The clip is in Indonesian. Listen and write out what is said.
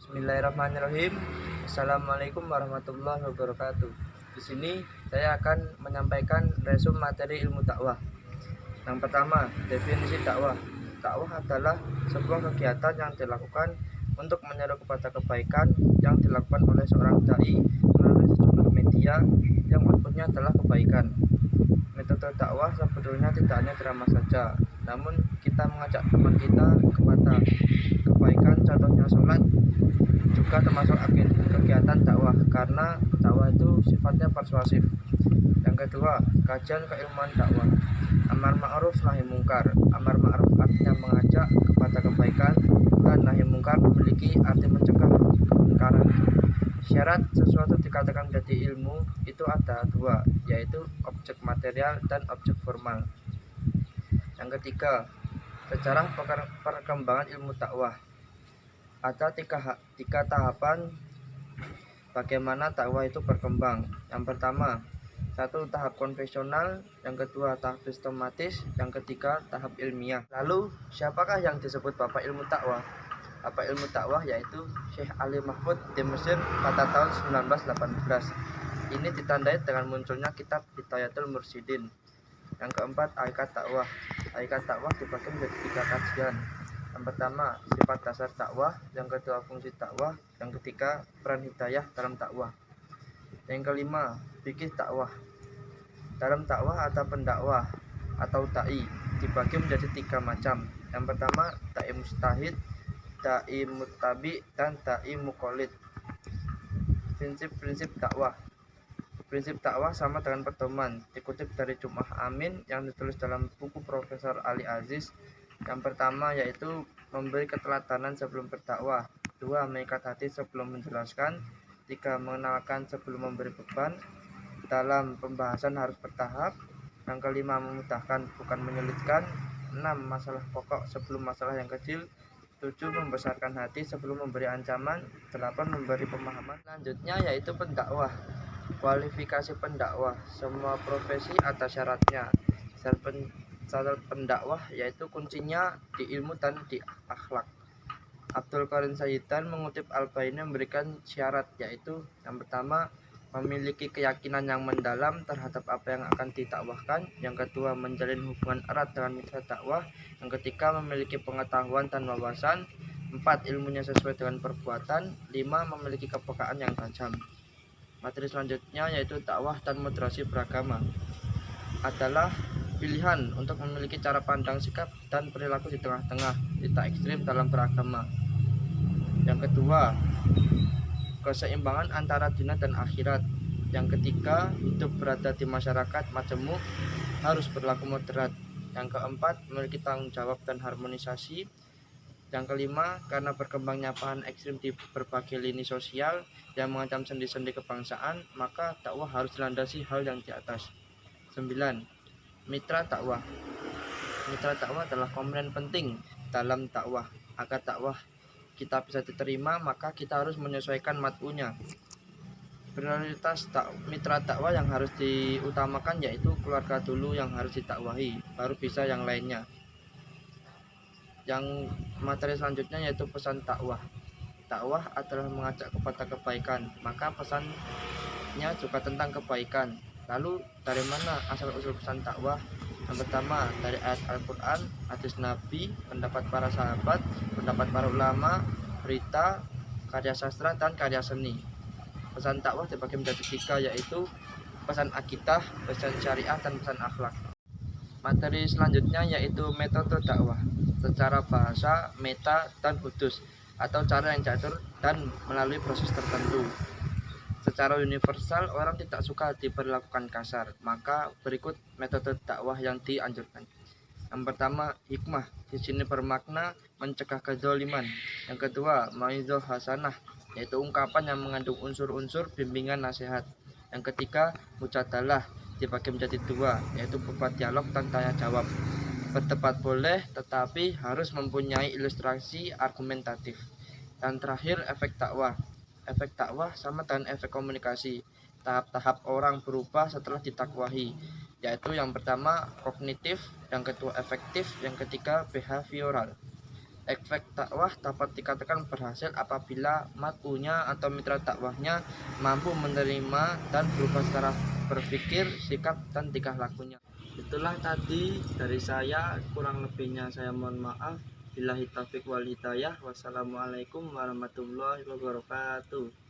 Bismillahirrahmanirrahim. Assalamualaikum warahmatullahi wabarakatuh. Di sini saya akan menyampaikan resum materi ilmu dakwah. Yang pertama, definisi dakwah. Dakwah adalah sebuah kegiatan yang dilakukan untuk menyeru kepada kebaikan yang dilakukan oleh seorang dai melalui sejumlah media yang outputnya adalah kebaikan. Metode dakwah sebetulnya tidak hanya ceramah saja, namun kita mengajak teman kita kepada kebaikan, contohnya sholat, juga termasuk kegiatan dakwah karena dakwah itu sifatnya persuasif. Yang kedua, kajian keilmuan dakwah. Amar ma'ruf nahi mungkar. Amar ma'ruf artinya mengajak kepada kebaikan dan nahi mungkar memiliki arti mencegah kemungkaran. Syarat sesuatu dikatakan menjadi ilmu itu ada dua, yaitu objek material dan objek formal. Yang ketiga, sejarah perkembangan ilmu dakwah. Ada tiga tahapan bagaimana dakwah itu berkembang. Yang pertama, satu tahap konvensional, yang kedua tahap sistematis, yang ketiga tahap ilmiah. Lalu, siapakah yang disebut Bapak Ilmu Dakwah? Bapak Ilmu Dakwah yaitu Syekh Ali Mahfud di Mesir pada tahun 1918. Ini ditandai dengan munculnya kitab Hidayatul Mursyidin. Yang keempat, hakikat dakwah. Hakikat dakwah dibagi menjadi tiga kajian. Yang pertama, sifat dasar dakwah, yang kedua fungsi dakwah, yang ketiga peran hidayah dalam dakwah. Yang kelima, fikih dakwah. Dalam dakwah ada pendakwah atau dai dibagi menjadi tiga macam. Yang pertama, dai mustahid, dai muttabi, dan dai muqallid. Prinsip-prinsip dakwah. Prinsip dakwah sama dengan pedoman, dikutip dari Jum'ah Amin yang ditulis dalam buku Profesor Ali Aziz. Yang pertama yaitu memberi keteladanan sebelum berdakwah, dua mengikat hati sebelum menjelaskan, tiga mengenalkan sebelum memberi beban, dalam pembahasan harus bertahap, yang kelima memudahkan bukan menyulitkan, enam masalah pokok sebelum masalah yang kecil, tujuh membesarkan hati sebelum memberi ancaman, delapan memberi pemahaman. Selanjutnya yaitu pendakwah. Kualifikasi pendakwah, semua profesi ada syaratnya. Syarat pendakwah yaitu kuncinya di ilmu dan di akhlak. Abdul Qarim Sayyidan mengutip Al-Baini memberikan syarat, yaitu yang pertama memiliki keyakinan yang mendalam terhadap apa yang akan didakwahkan, yang kedua menjalin hubungan erat dengan mitra dakwah, yang ketiga memiliki pengetahuan dan wawasan, empat ilmunya sesuai dengan perbuatan, lima memiliki kepekaan yang tajam. Materi selanjutnya yaitu dakwah dan moderasi beragama. Adalah pilihan untuk memiliki cara pandang, sikap, dan perilaku di tengah-tengah, tidak ekstrim dalam beragama. Yang kedua, keseimbangan antara dunia dan akhirat. Yang ketiga, hidup berada di masyarakat majemuk, harus berlaku moderat. Yang keempat, memiliki tanggung jawab dan harmonisasi. Yang kelima, karena berkembangnya paham ekstrim di berbagai lini sosial yang mengancam sendi-sendi kebangsaan, maka dakwah harus dilandasi hal yang di atas. 9. Mitra dakwah. Mitra dakwah adalah komponen penting dalam dakwah. Agar dakwah kita bisa diterima, maka kita harus menyesuaikan mat'unya. Prioritas mitra dakwah yang harus diutamakan yaitu keluarga dulu yang harus didakwahi, baru bisa yang lainnya. Yang materi selanjutnya yaitu pesan dakwah. Dakwah adalah mengajak kepada kebaikan, maka pesannya juga tentang kebaikan. Lalu dari mana asal-usul pesan dakwah? Yang pertama dari ayat Al-Quran, hadis Nabi, pendapat para sahabat, pendapat para ulama, berita, karya sastra, dan karya seni. Pesan dakwah dibagi menjadi tiga, yaitu pesan akidah, pesan syariah, dan pesan akhlak. Materi selanjutnya yaitu metode dakwah secara bahasa, meta, dan hudus atau cara yang catur dan melalui proses tertentu. Secara universal orang tidak suka diperlakukan kasar, maka berikut metode dakwah yang dianjurkan. Yang pertama, hikmah, di sini bermakna mencegah kezaliman. Yang kedua, mauidhah hasanah, yaitu ungkapan yang mengandung unsur-unsur bimbingan nasihat. Yang ketiga, mujadalah, dibagi menjadi dua, yaitu berupa dialog dan tanya jawab. Berdebat boleh, tetapi harus mempunyai ilustrasi argumentatif. Dan terakhir, efek dakwah. Efek dakwah sama dengan efek komunikasi. Tahap-tahap orang berubah setelah ditakwahi, yaitu yang pertama kognitif, yang kedua efektif, yang ketiga behavioral. Efek dakwah dapat dikatakan berhasil apabila mat'unya atau mitra dakwahnya mampu menerima dan berubah secara berpikir, sikap, dan tingkah lakunya. Itulah tadi dari saya, kurang lebihnya saya mohon maaf. Billahi taufiq wal hidayah. Wassalamualaikum warahmatullahi wabarakatuh.